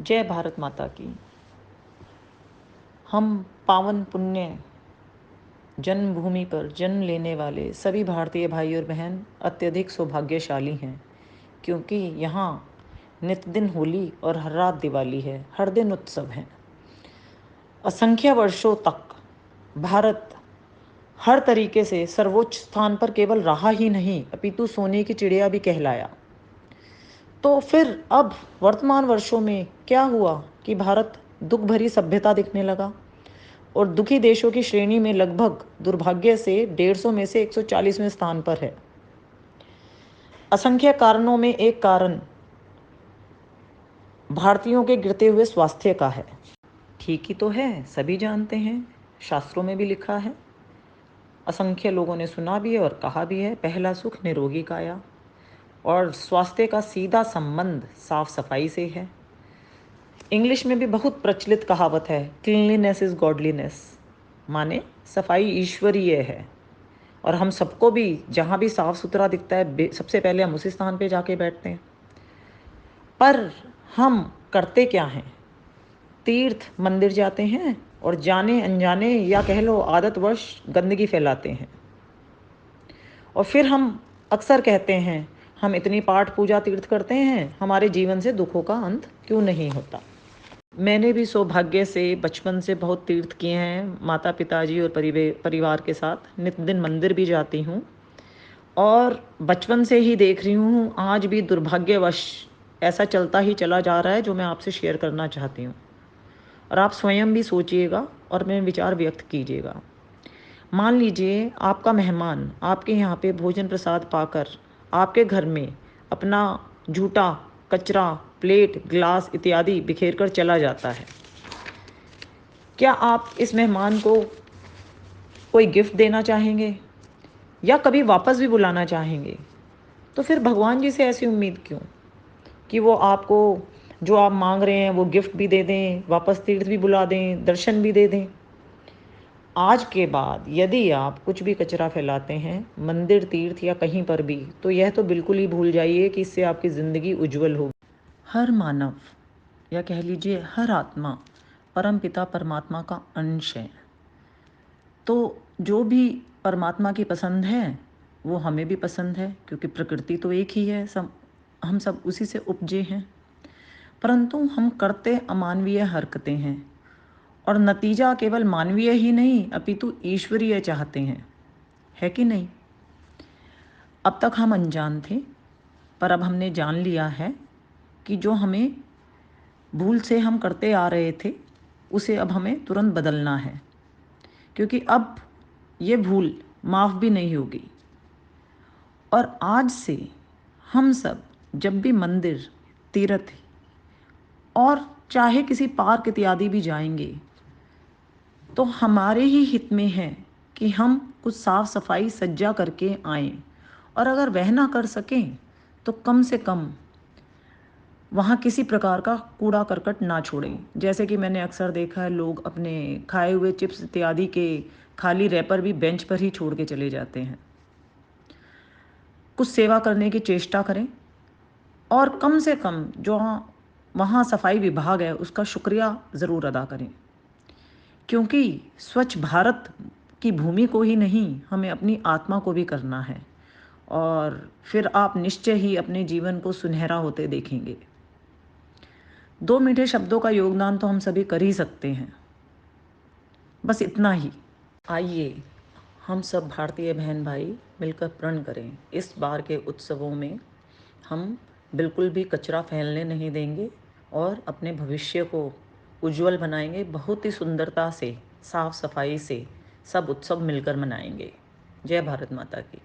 जय भारत माता की। हम पावन पुण्य जन्मभूमि पर जन्म लेने वाले सभी भारतीय भाई और बहन अत्यधिक सौभाग्यशाली हैं, क्योंकि यहाँ नित दिन होली और हर रात दिवाली है, हर दिन उत्सव है। असंख्य वर्षों तक भारत हर तरीके से सर्वोच्च स्थान पर केवल रहा ही नहीं, अपितु सोने की चिड़िया भी कहलाया। तो फिर अब वर्तमान वर्षों में क्या हुआ कि भारत दुख भरी सभ्यता दिखने लगा और दुखी देशों की श्रेणी में लगभग दुर्भाग्य से 150 में से 140वें स्थान पर है। असंख्य कारणों में एक कारण भारतीयों के गिरते हुए स्वास्थ्य का है। ठीक ही तो है, सभी जानते हैं, शास्त्रों में भी लिखा है, असंख्य लोगों ने सुना भी है और कहा भी है, पहला सुख निरोगी काया। और स्वास्थ्य का सीधा संबंध साफ सफाई से है। इंग्लिश में भी बहुत प्रचलित कहावत है, क्लीनलीनेस इज गॉडलीनेस, माने सफाई ईश्वरीय है। और हम सबको भी जहाँ भी साफ सुथरा दिखता है, सबसे पहले हम उसी स्थान पे जाके बैठते हैं। पर हम करते क्या हैं? तीर्थ मंदिर जाते हैं और जाने अनजाने या कह लो आदतवश गंदगी फैलाते हैं। और फिर हम अक्सर कहते हैं, हम इतनी पाठ पूजा तीर्थ करते हैं, हमारे जीवन से दुखों का अंत क्यों नहीं होता। मैंने भी सौभाग्य से बचपन से बहुत तीर्थ किए हैं, माता पिताजी और परिवार के साथ नित दिन मंदिर भी जाती हूँ। और बचपन से ही देख रही हूँ, आज भी दुर्भाग्यवश ऐसा चलता ही चला जा रहा है, जो मैं आपसे शेयर करना चाहती हूँ। और आप स्वयं भी सोचिएगा और मेरे विचार व्यक्त कीजिएगा। मान लीजिए आपका मेहमान आपके यहाँ पे भोजन प्रसाद पाकर आपके घर में अपना जूठा कचरा, प्लेट, ग्लास इत्यादि बिखेर कर चला जाता है। क्या आप इस मेहमान को कोई गिफ्ट देना चाहेंगे या कभी वापस भी बुलाना चाहेंगे? तो फिर भगवान जी से ऐसी उम्मीद क्यों कि वो आपको जो आप मांग रहे हैं वो गिफ्ट भी दे दें, वापस तीर्थ भी बुला दें, दर्शन भी दे दें। आज के बाद यदि आप कुछ भी कचरा फैलाते हैं मंदिर, तीर्थ या कहीं पर भी, तो यह तो बिल्कुल ही भूल जाइए कि इससे आपकी ज़िंदगी उज्जवल होगी। हर मानव या कह लीजिए हर आत्मा परम पिता परमात्मा का अंश है। तो जो भी परमात्मा की पसंद है वो हमें भी पसंद है, क्योंकि प्रकृति तो एक ही है, हम सब उसी से उपजे हैं। परंतु हम करते अमानवीय हरकतें हैं और नतीजा केवल मानवीय ही नहीं अपितु ईश्वरीय चाहते हैं, है कि नहीं? अब तक हम अनजान थे, पर अब हमने जान लिया है कि जो हमें भूल से हम करते आ रहे थे उसे अब हमें तुरंत बदलना है, क्योंकि अब ये भूल माफ़ भी नहीं होगी। और आज से हम सब जब भी मंदिर, तीर्थ और चाहे किसी पार्क इत्यादि भी जाएंगे, तो हमारे ही हित में है कि हम कुछ साफ सफाई सज्जा करके आएं। और अगर वह ना कर सकें तो कम से कम वहाँ किसी प्रकार का कूड़ा करकट ना छोड़ें। जैसे कि मैंने अक्सर देखा है, लोग अपने खाए हुए चिप्स इत्यादि के खाली रैपर भी बेंच पर ही छोड़ के चले जाते हैं। कुछ सेवा करने की चेष्टा करें और कम से कम जो वहाँ सफाई विभाग है उसका शुक्रिया ज़रूर अदा करें, क्योंकि स्वच्छ भारत की भूमि को ही नहीं, हमें अपनी आत्मा को भी करना है। और फिर आप निश्चय ही अपने जीवन को सुनहरा होते देखेंगे। 2 मीठे शब्दों का योगदान तो हम सभी कर ही सकते हैं, बस इतना ही। आइए हम सब भारतीय बहन भाई मिलकर प्रण करें, इस बार के उत्सवों में हम बिल्कुल भी कचरा फैलने नहीं देंगे और अपने भविष्य को उज्जवल बनाएंगे। बहुत ही सुंदरता से, साफ सफाई से सब उत्सव मिलकर मनाएंगे। जय भारत माता की।